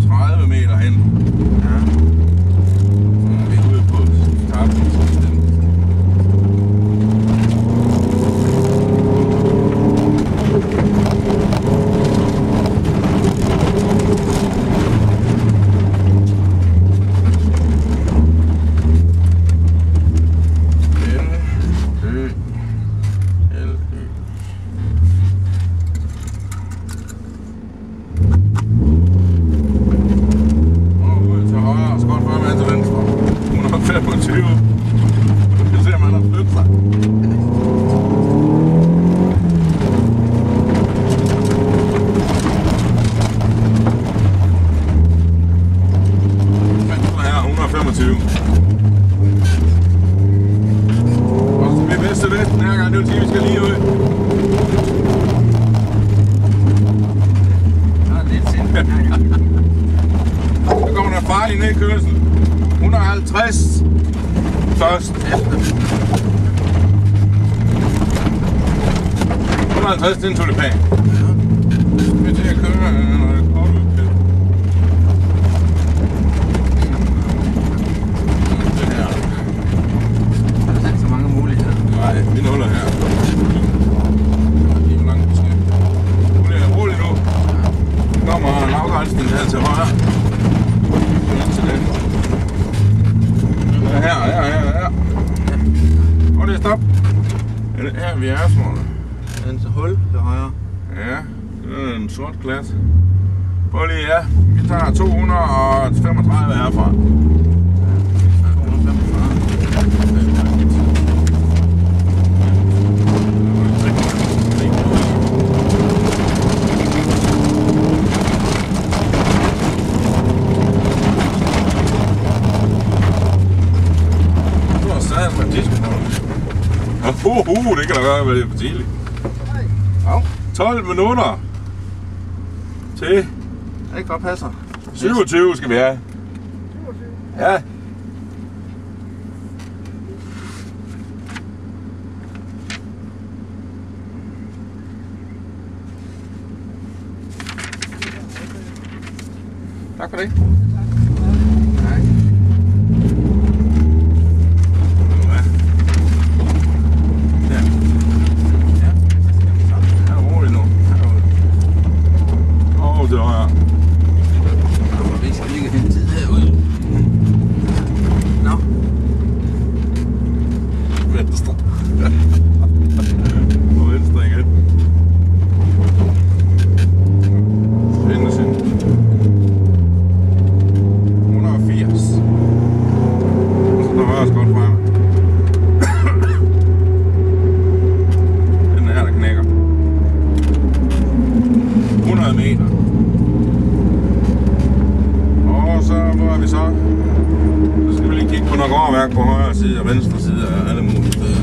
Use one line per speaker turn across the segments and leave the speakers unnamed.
30 meter hen.
Ja.
Så er vi ude på startpunktet. Så kommer der farlig ned i kørsel. 150 først. 150 til en tulipan. Vi er til at køre noget kort udkøb. Det her.
Der er ikke så mange muligheder.
Nej, vi nuller her. Lige hvor langt vi skal. Roligt nu. Der kommer en afgrænsning her til højre. Her. Og det er stop. Er det her, vi er, småle?
Er det en hul til højre?
Ja, det er en sort klat. Prøv lige, ja. Vi tager 235 herfra. 235. Det kan da godt være, det er for tidligt. 12 minutter til.
Er det ikke bare passer?
27 skal vi have. Ja. Tak for det.
Vi skal lige have tid herude. Nå.
Venstre. Og venstre igen. Vendes ind. 180. Og så der høres godt frem. Den her, der knækker. 100 meter. Og så, hvor er vi så? Så skal vi lige kigge på noget gårdværk på højre side og venstre side og alle mulige steder.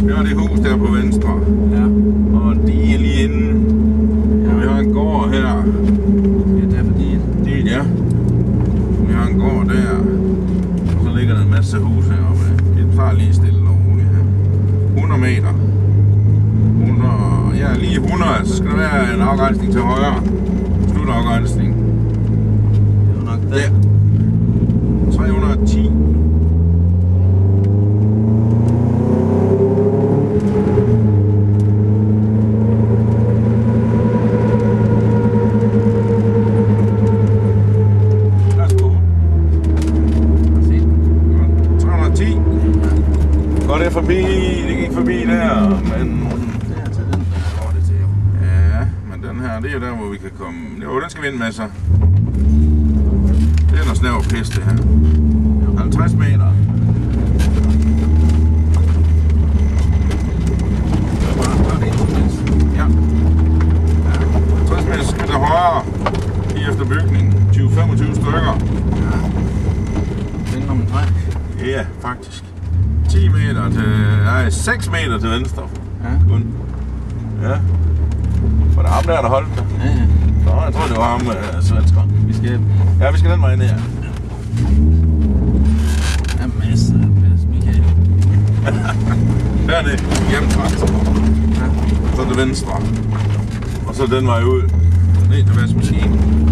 Vi har det hus der på venstre.
Ja.
Og de er lige inde. Ja. Og vi har en gård her.
Det er derfor de.
Ja. Vi har en gård der. Og så ligger der en masse hus heroppe. Vi tager lige stille og roligt her. 100 meter. 100, ja, lige 100, så skal der være en afgrænsning til højre. Slutafgrænsning.
Det er nok
der. 310. Værsgo. 310. Går det forbi? Det gik forbi der, men... Det er der, hvor vi kan komme. Jo, den skal vi ind med så. Det er noget snæver pis, det her. 50 meter. Ja. 50 meter skal der højre lige efter bygningen. 20-25 stykker.
Ja. Vender om en træk.
Ja, faktisk. 10 meter til... Nej, 6 meter til venstre.
Ja.
Kun. Ja. Var det ham der holdt det?
Ja, ja.
Nå, jeg tror det var ham svensker.
Vi skal...
Ja, vi skal den vej ned her.
Der er masser af plads, Michael.
Dernede, igennem traktor.
Ja.
Så er det venstre. Og så den vej ud. Ned til vaskemaskinen.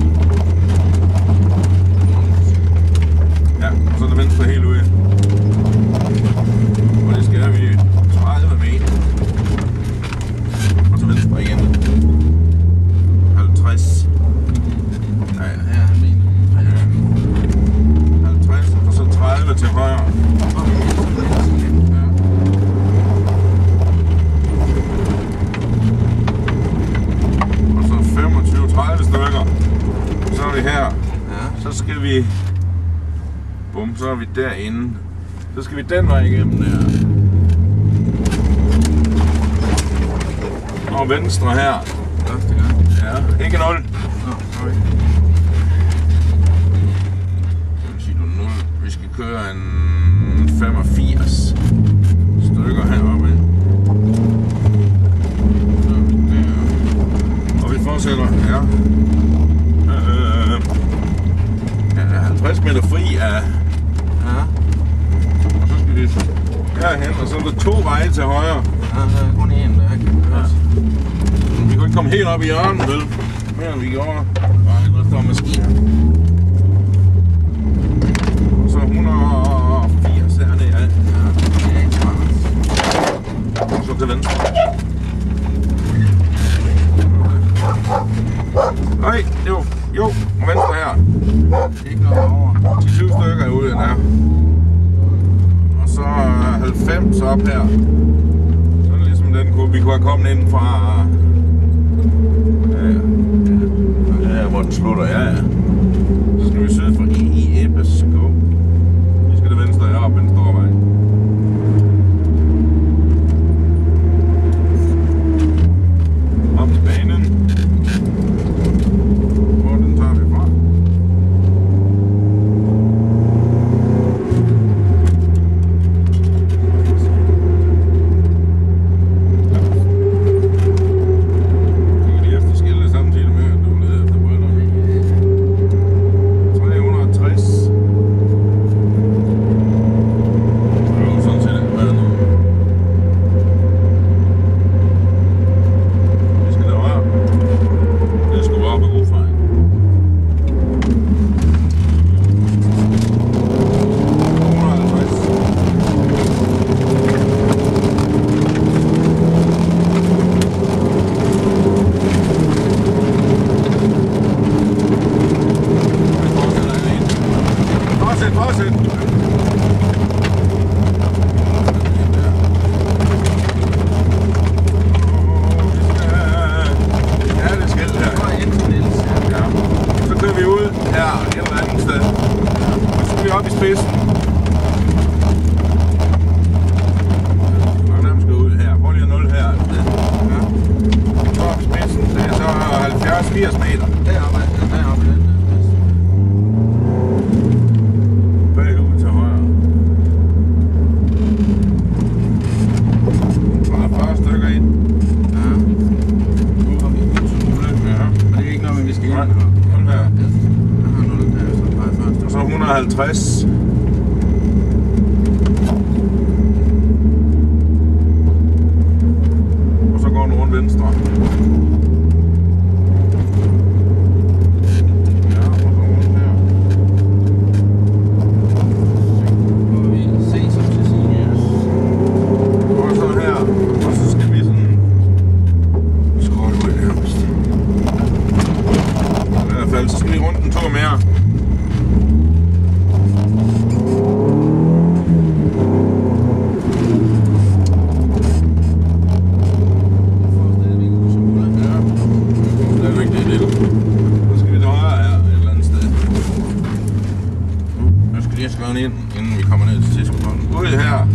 her.
Ja.
Så skal vi... Bum, så er vi derinde. Så skal vi den vej igennem der. Og venstre her.
Første gang.
Ja, ikke 0.
Nå, sorry. Det vil sige, du 0.
Vi skal køre en 85 stykker heroppe. Så er vi der. Og vi fortsætter, ja. 50 meter fri af.
Ja.
Og så skal vi herhen, og så er der 2 veje til højre.
Ja, der er kun én, der kan køres.
Vi kunne ikke komme helt op i hjørnet, vel? Mere end vi gjorde. Nej, der står maskiner. Og så 180 dernede, ja.
Ja, det er ikke smart.
Og så til venstre. Nej, jo, og venstre her.
Det er ikke noget over.
10-20 stykker er ude, den er. Og så 90 op her. Sådan ligesom den kunne, vi kunne have kommet inden fra. Ja, hvor den slutter, ja. Så skal vi syd for Ebbeskov. Vi skal det venstre heroppe, den store vej. Op til banen. Hvor den tager vi fra? Og så 150. Og så går den rundt venstre. Ja, og så rundt her.
Og vi ses som til sige.
Og så her. Og så skal vi sådan skråtte ud nærmest. I hvert fald, så skal vi rundt en tur mere. Ind, inden vi kommer ned til Tiskeholm. Ude her.